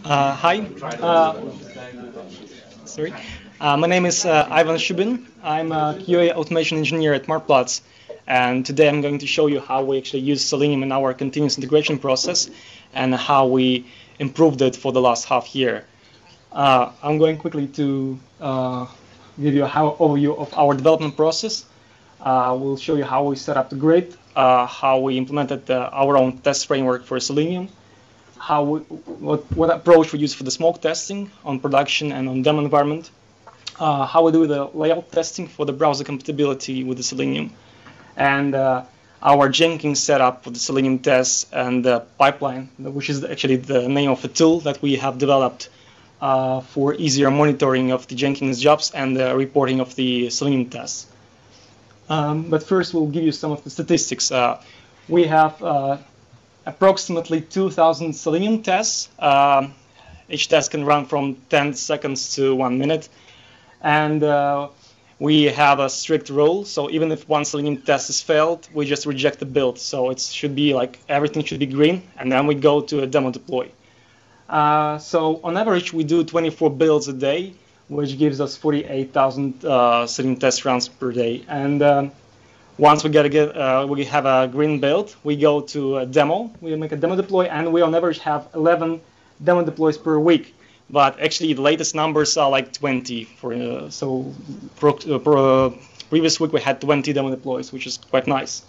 Hi. Sorry. My name is Ivan Shubin. I'm a QA automation engineer at Marktplatz, and today I'm going to show you how we actually use Selenium in our continuous integration process and how we improved it for the last half year. I'm going quickly to give you an overview of our development process. We'll show you how we set up the grid, how we implemented our own test framework for Selenium, what approach we use for the smoke testing on production and on demo environment, how we do the layout testing for the browser compatibility with the Selenium, and our Jenkins setup for the Selenium tests and the pipeline, which is actually the name of a tool that we have developed for easier monitoring of the Jenkins jobs and the reporting of the Selenium tests. But first, we'll give you some of the statistics. We have approximately 2,000 Selenium tests. Each test can run from 10 seconds to 1 minute. And we have a strict rule. So even if one Selenium test is failed, we just reject the build. So it should be like everything should be green. And then we go to a demo deploy. So on average, we do 24 builds a day, which gives us 48,000 Selenium test runs per day. And once we we have a green build, we go to a demo. We make a demo deploy, and we on average have 11 demo deploys per week. But actually, the latest numbers are like 20. Previous week we had 20 demo deploys, which is quite nice.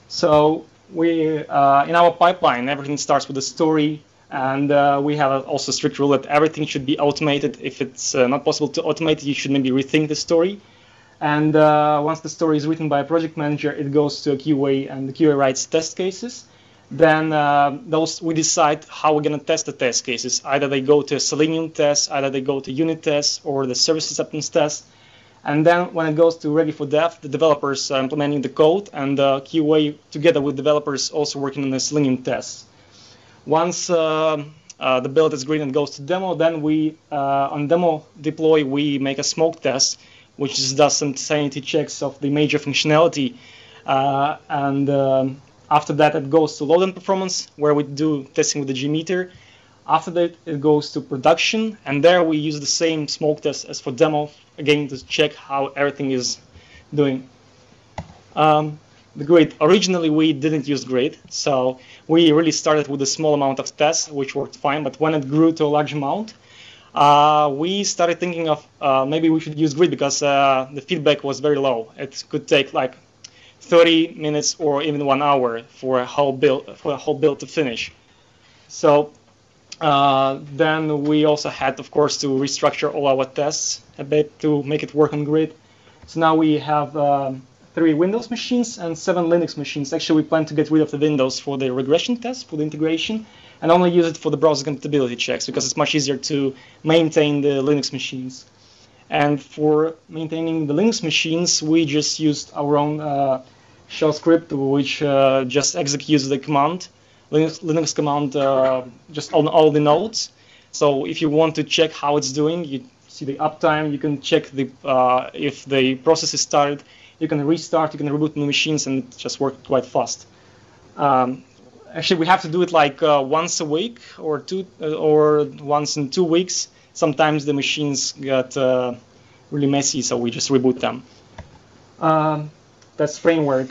So we in our pipeline, everything starts with a story, and we have also a strict rule that everything should be automated. If it's not possible to automate, you should maybe rethink the story. And once the story is written by a project manager, it goes to a QA, and the QA writes test cases. Then we decide how we're going to test the test cases. Either they go to a Selenium test, either they go to unit tests or the service acceptance test. And then when it goes to ready for dev, the developers are implementing the code, and the QA together with developers also working on the Selenium tests. Once the build is green and goes to demo, then we on demo deploy we make a smoke test, which does some sanity checks of the major functionality. After that, it goes to load and performance, where we do testing with the Gmeter. After that, it goes to production, and there we use the same smoke test as for demo, again to check how everything is doing. The grid. Originally, we didn't use grid, so we really started with a small amount of tests, which worked fine. But when it grew to a large amount, we started thinking of maybe we should use grid because the feedback was very low. It could take like 30 minutes or even 1 hour for a whole build to finish. So then we also had, of course, to restructure all our tests a bit to make it work on grid. So now we have 3 Windows machines and 7 Linux machines. Actually, we plan to get rid of the Windows for the regression test, for the integration, and only use it for the browser compatibility checks because it's much easier to maintain the Linux machines. And for maintaining the Linux machines, we just used our own shell script, which just executes the command, Linux command, just on all the nodes. So if you want to check how it's doing, you see the uptime, you can check if the process is started, you can restart, you can reboot new machines, and it just worked quite fast. Actually, we have to do it like once a week or once in 2 weeks. Sometimes the machines get really messy, so we just reboot them. Test framework.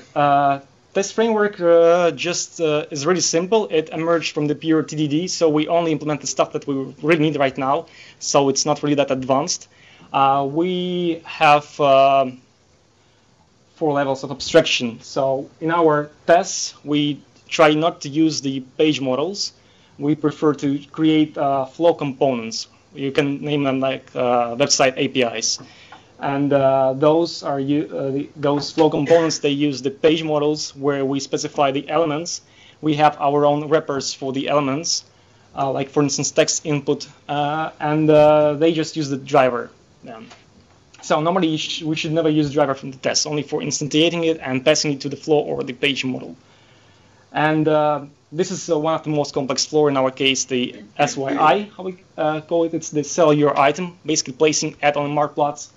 Test framework is really simple. It emerged from the pure TDD, so we only implement the stuff that we really need right now. So it's not really that advanced. We have 4 levels of abstraction. So in our tests, we try not to use the page models. We prefer to create flow components. You can name them like website APIs. And those flow components, they use the page models where we specify the elements. We have our own wrappers for the elements, like for instance text input, and they just use the driver. So normally we should never use driver from the test, only for instantiating it and passing it to the flow or the page model. And this is one of the most complex flow in our case, the SYI, how we call it. It's the sell your item, basically placing ad on Marktplatz.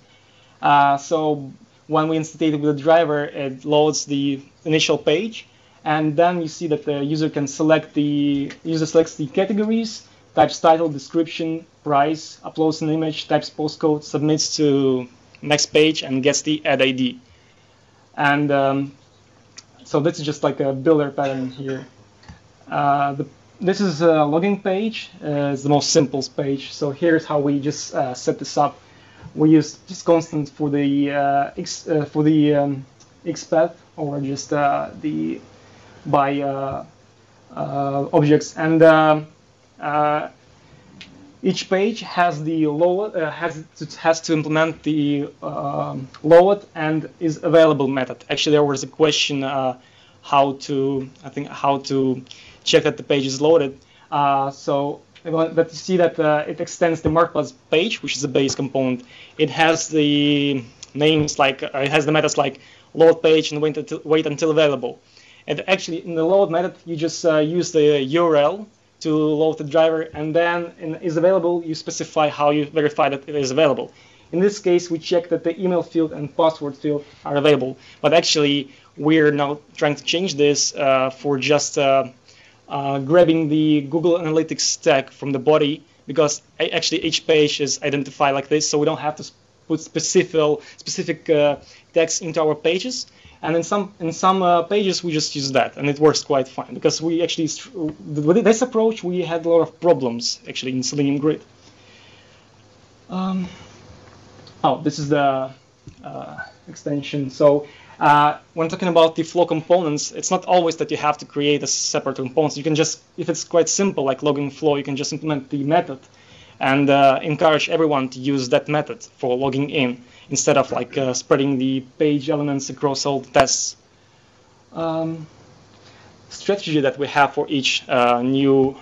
So when we instantiate it with the driver, it loads the initial page, And then you see that the user can select selects the categories, types title, description, price, uploads an image, types postcode, submits to next page, and gets the add ID. And so this is just like a builder pattern here. This is a login page. It's the most simple page. So here's how we just set this up. We use just constant for the XPath, or just the by objects, and each page has the load has to implement the load and is available method. Actually, there was a question how to check that the page is loaded. But you see that it extends the marketplace page, which is the base component. It has the names like it has the methods like load page and wait until available. And actually, in the load method, you just use the URL to load the driver, and then in is available, you specify how you verify that it is available. In this case, we check that the email field and password field are available. But actually, we're now trying to change this for just grabbing the Google Analytics tag from the body, because actually each page is identified like this, so we don't have to put specific tags into our pages. And in some pages we just use that, and it works quite fine, because we actually with this approach we had a lot of problems actually in Selenium Grid. This is the extension. So when talking about the flow components, it's not always that you have to create a separate components. You can just, if it's quite simple like logging flow, you can just implement the method and encourage everyone to use that method for logging in, instead of like spreading the page elements across all the tests. Strategy that we have for each new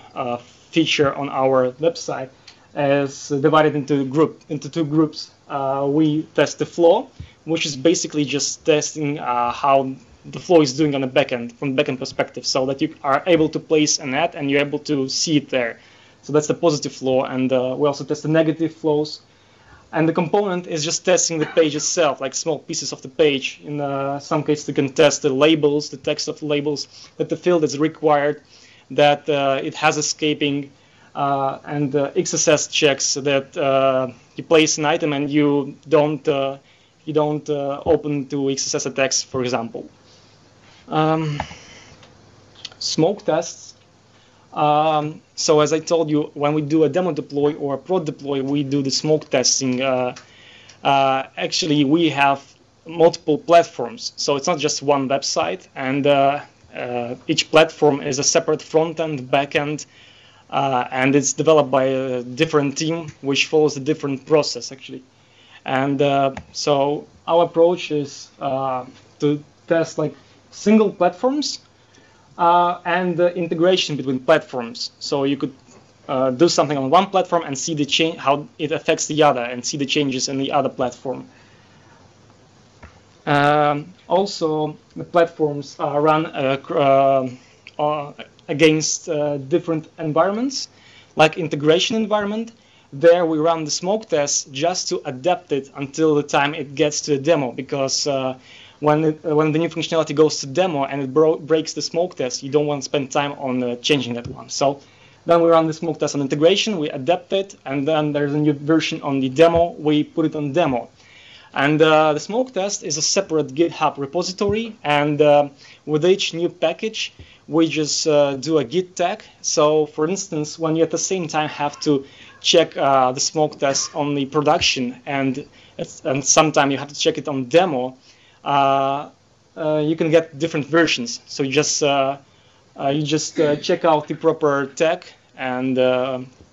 feature on our website is divided into two groups. We test the flow, which is basically just testing how the flow is doing on the backend, from the backend perspective, so that you are able to place an ad and you're able to see it there. So that's the positive flow, and we also test the negative flows. And the component is just testing the page itself, like small pieces of the page. In some cases, you can test the labels, the text of the labels, that the field is required, that it has escaping, and XSS checks that you place an item and you don't open to XSS attacks, for example. Smoke tests. So as I told you, when we do a demo deploy or a prod deploy, we do the smoke testing. Actually, we have multiple platforms, so it's not just one website, and each platform is a separate front-end, back-end, and it's developed by a different team, which follows a different process, actually. And so our approach is to test like single platforms, and the integration between platforms. So you could do something on one platform and see the change, how it affects the other, and see the changes in the other platform. Also, the platforms run against different environments, like integration environment. There we run the smoke test just to adapt it until the time it gets to a demo, because when the new functionality goes to demo and it breaks the smoke test, you don't want to spend time on changing that one. So then we run the smoke test on integration, we adapt it, and then there's a new version on the demo, we put it on demo. And the smoke test is a separate GitHub repository, and with each new package, we just do a git tag. So for instance, when you at the same time have to check the smoke test on the production, and sometimes you have to check it on demo, you can get different versions. So you just check out the proper tag, and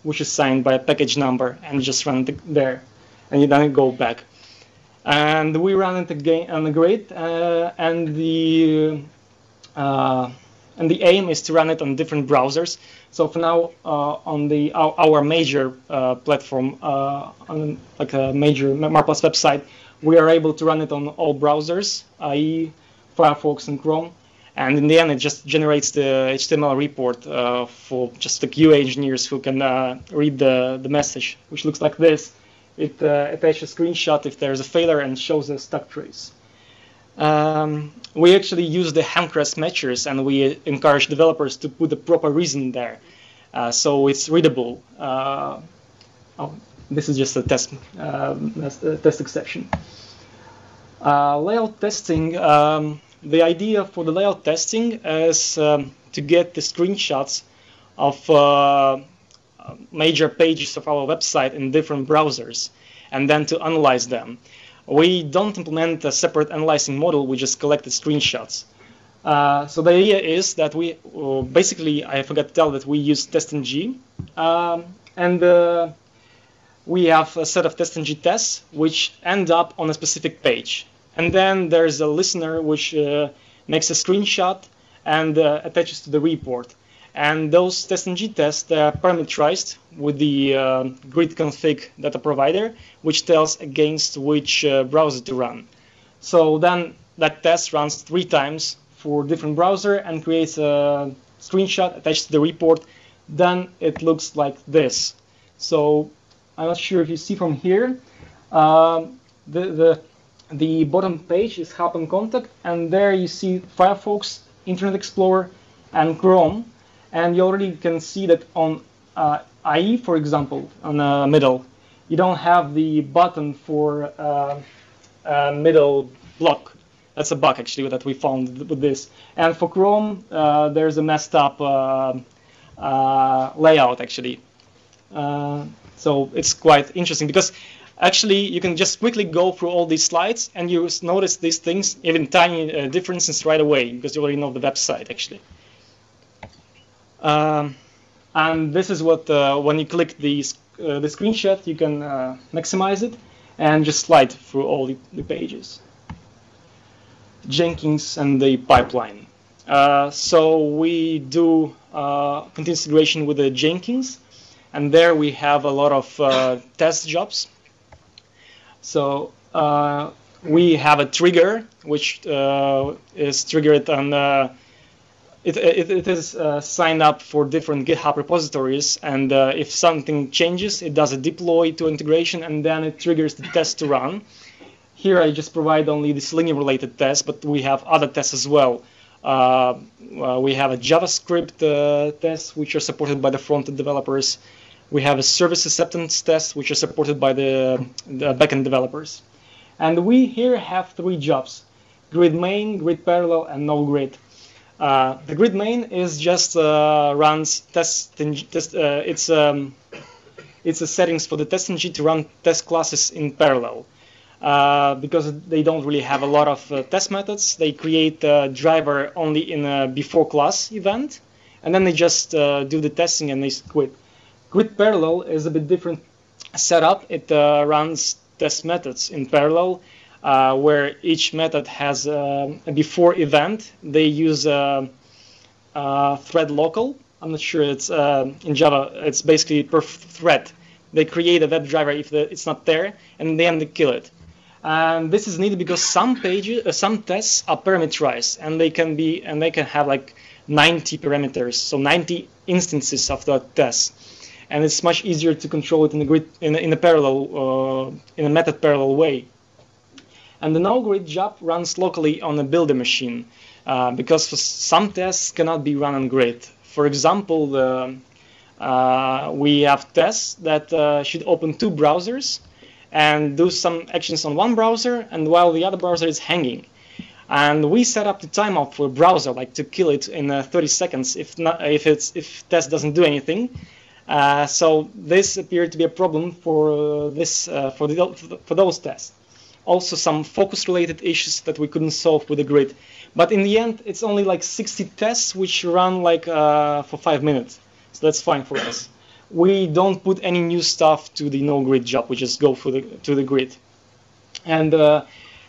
which is signed by a package number, and just run it there, and you then go back. And we run it again on the grid, and the aim is to run it on different browsers. So for now, on our major platform, on like a major Marplus website, we are able to run it on all browsers, i.e. Firefox and Chrome. And in the end, it just generates the HTML report for just the QA engineers who can read the message, which looks like this. It attaches a screenshot if there's a failure and shows a stuck trace. We actually use the handcrest matchers, and we encourage developers to put the proper reason there, so it's readable. Oh, this is just a test, test exception. Layout testing. The idea for the layout testing is to get the screenshots of major pages of our website in different browsers, and then to analyze them. We don't implement a separate analyzing model, we just collect the screenshots. So the idea is that we, basically, I forgot to tell that we use TestNG, and we have a set of TestNG tests which end up on a specific page. And then there's a listener which makes a screenshot and attaches to the report. And those TestNG tests are parameterized with the grid config data provider, which tells against which browser to run. So then that test runs 3 times for different browser and creates a screenshot attached to the report. Then it looks like this. So I'm not sure if you see from here, the bottom page is Help and Contact, and there you see Firefox, Internet Explorer, and Chrome. And you already can see that on IE, for example, on the middle, you don't have the button for middle block. That's a bug, actually, that we found with this. And for Chrome, there's a messed up layout, actually. So it's quite interesting, because actually you can just quickly go through all these slides and you notice these things, even tiny differences right away, because you already know the website, actually. And this is what, when you click the screenshot, you can maximize it and just slide through all the pages. Jenkins and the pipeline. So we do continuous integration with the Jenkins, and there we have a lot of test jobs. So we have a trigger which is triggered on it is signed up for different GitHub repositories, and if something changes, it does a deploy to integration, and then it triggers the test to run. Here I just provide only the Selenium related tests, but we have other tests as well. We have a JavaScript test, which are supported by the front-end developers. We have a service acceptance test, which are supported by the backend developers. And we here have 3 jobs: grid main, grid parallel, and no grid. The grid main is just runs test. It's a settings for the TestNG to run test classes in parallel. Because they don't really have a lot of test methods, they create a driver only in a before class event, and then they just do the testing and they quit. Grid parallel is a bit different setup. It runs test methods in parallel, where each method has a before event. They use thread local. I'm not sure it's in Java. It's basically per thread. They create a web driver if it's not there, and then they kill it. And this is needed because some pages, some tests are parameterized, and they can have like 90 parameters, so 90 instances of the test, and it's much easier to control it in a grid, in a parallel, in a method parallel way. And the no-grid job runs locally on a builder machine, because some tests cannot be run on grid. For example, we have tests that should open 2 browsers and do some actions on one browser, and while the other browser is hanging. And we set up the timeout for a browser, like to kill it in 30 seconds if test doesn't do anything. So this appeared to be a problem for for those tests. Also some focus-related issues that we couldn't solve with the grid. But in the end, it's only like 60 tests which run like for 5 minutes. So that's fine for us. We don't put any new stuff to the no-grid job. We just go to the grid. And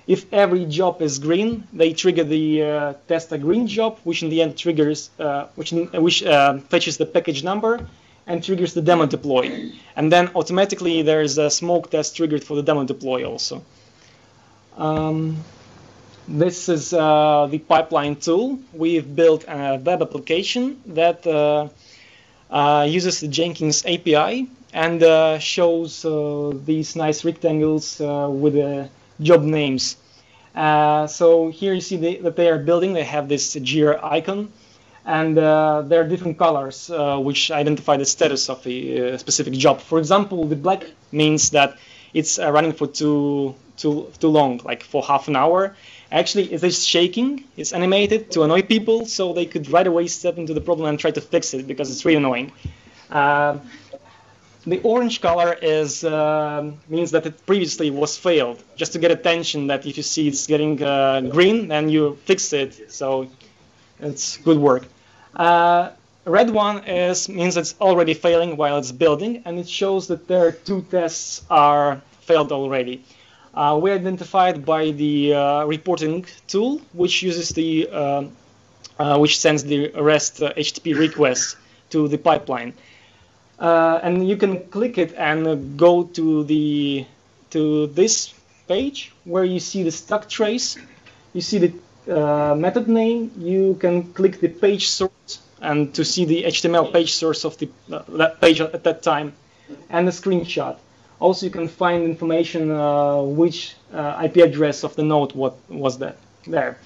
if every job is green, they trigger the test a green job, which in the end triggers, which fetches the package number and triggers the demo deploy. And then automatically there's a smoke test triggered for the demo deploy also. This is the pipeline tool. We've built a web application that uses the Jenkins API and shows these nice rectangles with job names. So here you see that they are building. They have this gear icon, and there are different colors which identify the status of the specific job. For example, the black means that it's running for too long, like for half an hour. Actually, it is shaking. It's animated to annoy people, so they could right away step into the problem and try to fix it because it's really annoying. The orange color is means that it previously was failed, just to get attention that if you see it's getting green, then you fix it. So it's good work. Red one means it's already failing while it's building, and it shows that there are 2 tests are failed already. We identified by the reporting tool, which uses the which sends the REST HTTP request to the pipeline. And you can click it and go to this page where you see the stack trace. You see the method name. You can click the page source and to see the HTML page source of that page at that time, and the screenshot. Also, you can find information which IP address of the node was that there.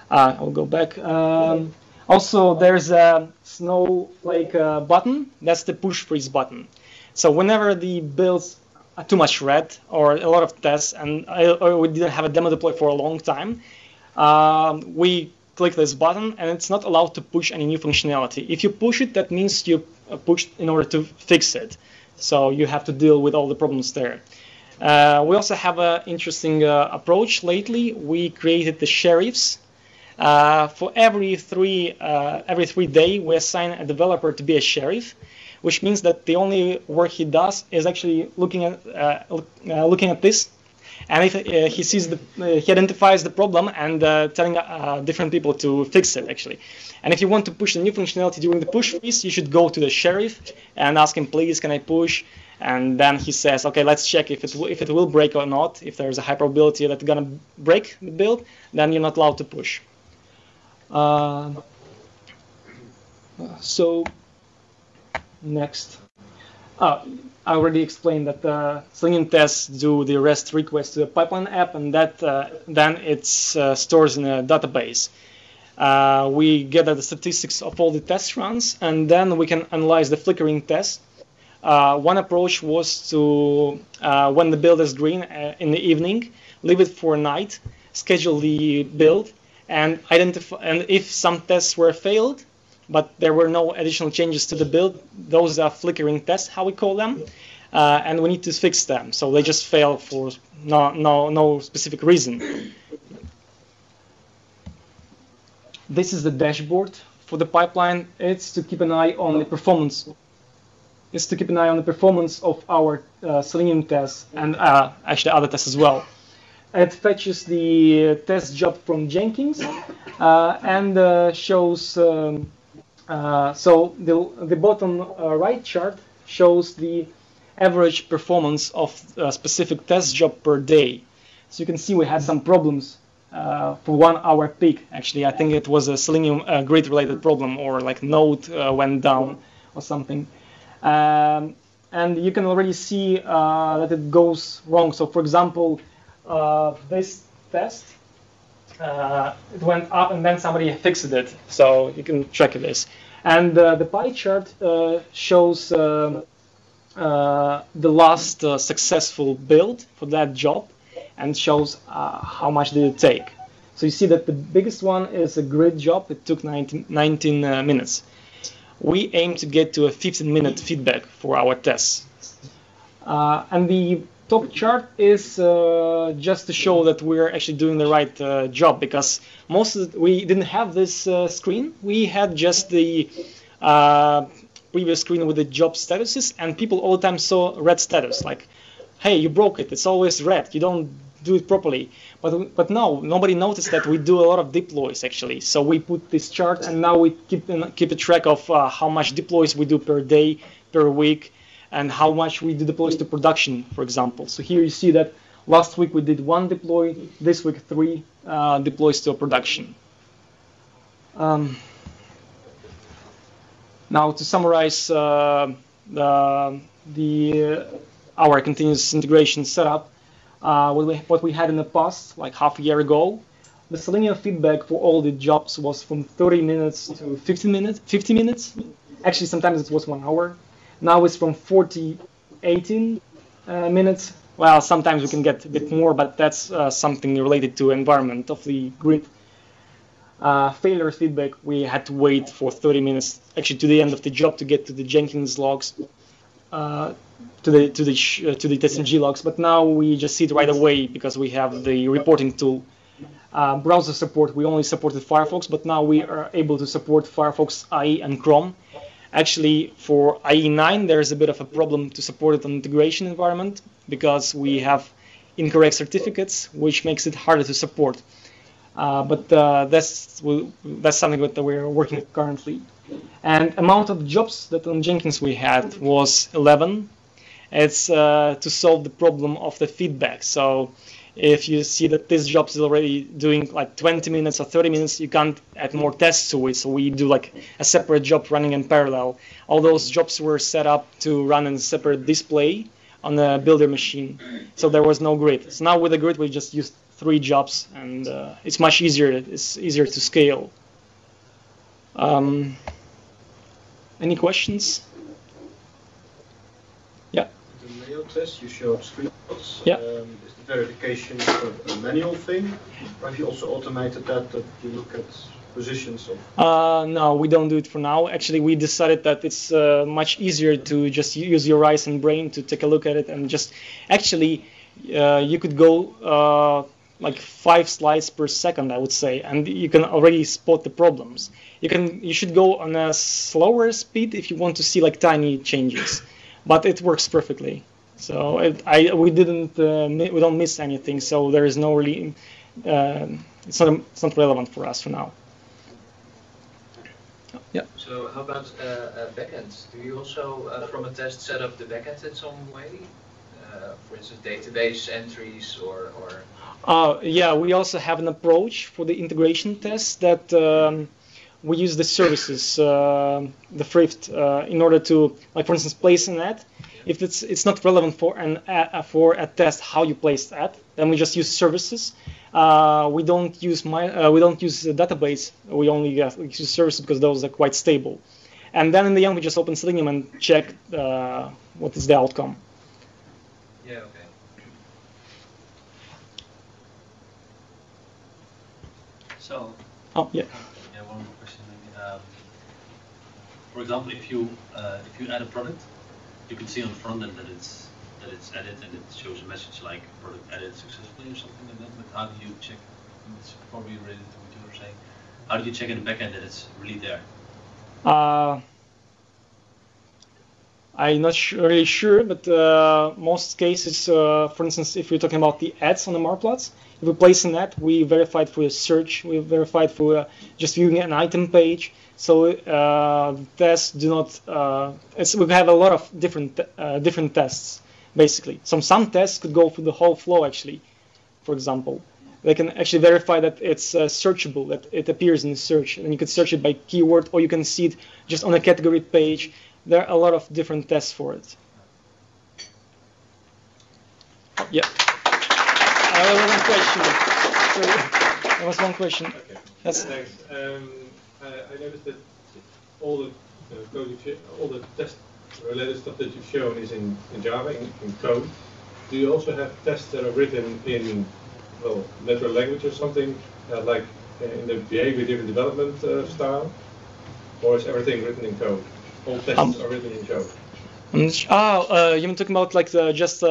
I'll go back. Also, there's a snowflake button. That's the push freeze button. So whenever the builds are too much red or a lot of tests, and or we didn't have a demo deploy for a long time, we click this button, and it's not allowed to push any new functionality. If you push it, that means you pushed in order to fix it. So you have to deal with all the problems there. We also have an interesting approach lately. We created the sheriffs. For every 3 days, we assign a developer to be a sheriff, which means that the only work he does is actually looking at this, and if he sees he identifies the problem and telling different people to fix it actually. And if you want to push a new functionality during the push freeze, you should go to the sheriff and ask him, please, can I push? And then he says, okay, let's check if it will break or not. If there's a high probability that it's gonna break the build, then you're not allowed to push. So next, I already explained that Selenium tests do the REST request to the pipeline app, and that then it's stores in a database. We gather the statistics of all the test runs, and then we can analyze the flickering test. One approach was to, when the build is green in the evening, leave it for a night, schedule the build, and identify. And if some tests were failed, but there were no additional changes to the build, those are flickering tests, how we call them, and we need to fix them. So they just fail for no specific reason. This is the dashboard for the pipeline. It's to keep an eye on the performance. It's to keep an eye on the performance of our Selenium tests and actually other tests as well. It fetches the test job from Jenkins and shows. So the bottom right chart shows the average performance of a specific test job per day. So you can see we had some problems for 1 hour peak. Actually, I think it was a Selenium grid related problem, or like node went down or something. And you can already see that it goes wrong. So for example, this test, it went up and then somebody fixed it. So you can track this. And the pie chart shows the last successful build for that job, and shows how much did it take. So you see that the biggest one is a grid job. It took 19 minutes. We aim to get to a 15-minute feedback for our tests. And the top chart is just to show that we're actually doing the right job, because we didn't have this screen. We had just the previous screen with the job statuses, and people all the time saw red status, like, hey, you broke it, it's always red, you don't do it properly. But no, nobody noticed that we do a lot of deploys actually. So we put this chart, and now we keep a track of how much deploys we do per day, per week, and how much we do deploys to production, for example. So here you see that last week we did 1 deploy, this week 3 deploys to a production. Now to summarize our continuous integration setup, what we had in the past, like half a year ago. The Selenium feedback for all the jobs was from 30 minutes to 15 minutes, 50 minutes. Actually, sometimes it was 1 hour. Now it's from 40, 18 minutes. Well, sometimes we can get a bit more, but that's something related to environment of the grid. Failure feedback, we had to wait for 30 minutes, actually to the end of the job to get to the Jenkins logs, to the TestNG logs. But now we just see it right away because we have the reporting tool. Browser support, we only supported Firefox, but now we are able to support Firefox, IE, and Chrome. Actually, for IE9, there's a bit of a problem to support it on integration environment because we have incorrect certificates, which makes it harder to support. But that's something that we're working with currently. And amount of jobs that on Jenkins we had was 11. It's to solve the problem of the feedback. So if you see that this job is already doing like 20 minutes or 30 minutes, you can't add more tests to it. So we do like a separate job running in parallel. All those jobs were set up to run in a separate display on the builder machine. So there was no grid. So now with the grid, we just used 3 jobs, and it's much easier. It's easier to scale. Any questions? Yeah. The manual test you showed screenshots. Yeah. Is the verification a manual thing, or have you also automated that you look at positions of? No, we don't do it for now. Actually, we decided that it's much easier to just use your eyes and brain to take a look at it, and just actually you could go like 5 slides per second, I would say, and you can already spot the problems. You should go on a slower speed if you want to see like tiny changes, but it works perfectly. So we don't miss anything. So there is no really it's not relevant for us for now. Yeah. So how about backends? Do you also from a test set up the backend in some way? For instance, database entries or yeah, we also have an approach for the integration test that we use the services, the Thrift, in order to, like for instance, place an ad. If it's not relevant for a test how you place ad, then we just use services. We don't use the database. We only use services because those are quite stable. And then in the end, we just open Selenium and check what is the outcome. Yeah. Okay. So. Oh yeah. Yeah, one more question maybe. For example, if you add a product, you can see on the front end that it's added and it shows a message like product added successfully or something like that. But how do you check? It's probably related to what you were saying. How do you check in the backend that it's really there? I'm not really sure, but most cases, for instance, if we're talking about the ads on the Marplots, if we place an ad, we verify it for a search, we verify it for just viewing an item page. So tests do not. We have a lot of different tests, basically. Some tests could go through the whole flow, actually. For example, they can actually verify that it's searchable, that it appears in the search, and you could search it by keyword, or you can see it just on a category page. There are a lot of different tests for it. Yeah. There was one question. Sorry. There was one question. Okay. That's Thanks. I noticed that all the test-related stuff that you've shown is in Java, in code. Do you also have tests that are written in, well, natural language or something, like in the behavior-driven development style? Or is everything written in code? All tests are written in code. You're talking about like just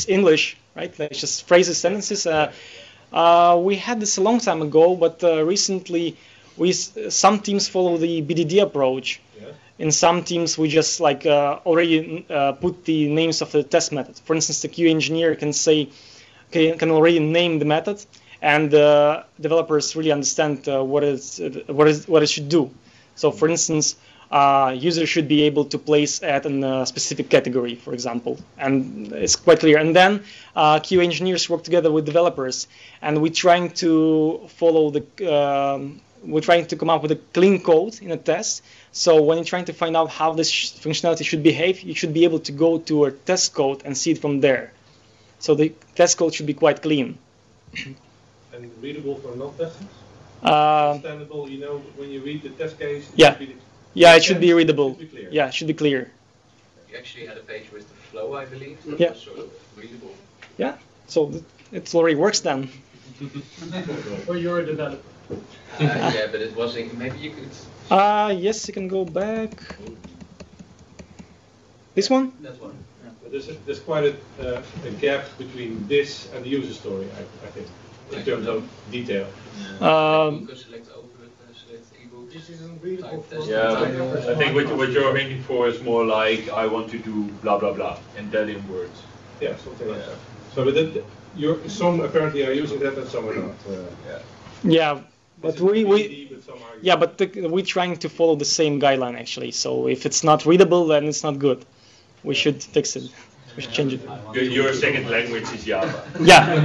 English, right? Like just phrases, sentences. We had this a long time ago, but recently some teams follow the BDD approach. Yeah. In some teams, we just like already put the names of the test method. For instance, the QA engineer can can already name the method, and developers really understand what it should do. So, for instance, user should be able to place ad in a specific category, for example, and it's quite clear. And then QA engineers work together with developers, and we're trying to follow we're trying to come up with a clean code in a test. So when you're trying to find out how this functionality should behave, you should be able to go to a test code and see it from there. So the test code should be quite clean. And readable for non-testers? Um, Understandable, you know, when you read the test case, Yeah. should be yeah, it should be readable. should be clear. Yeah, it should be clear. You actually had a page with the flow, I believe, that Yeah. was sort of readable. So it already works then. Or you're a developer. Yeah, but it wasn't. Maybe you could. Yes, you can go back. This one? That one. But there's quite a gap between this and the user story, I think, in terms of detail. Um, Select open, select ebooks. This isn't readable Type for test. Yeah, Type but test. I think what you're aiming for is more like I want to do blah blah blah, and that in words. Yeah, something like that. So, but some apparently are using that and some are not. yeah, but It's we easy, but some are yeah, but we're trying to follow the same guideline actually. So if it's not readable, then it's not good. We should fix it. We should change it. Your second language is Java. Yeah.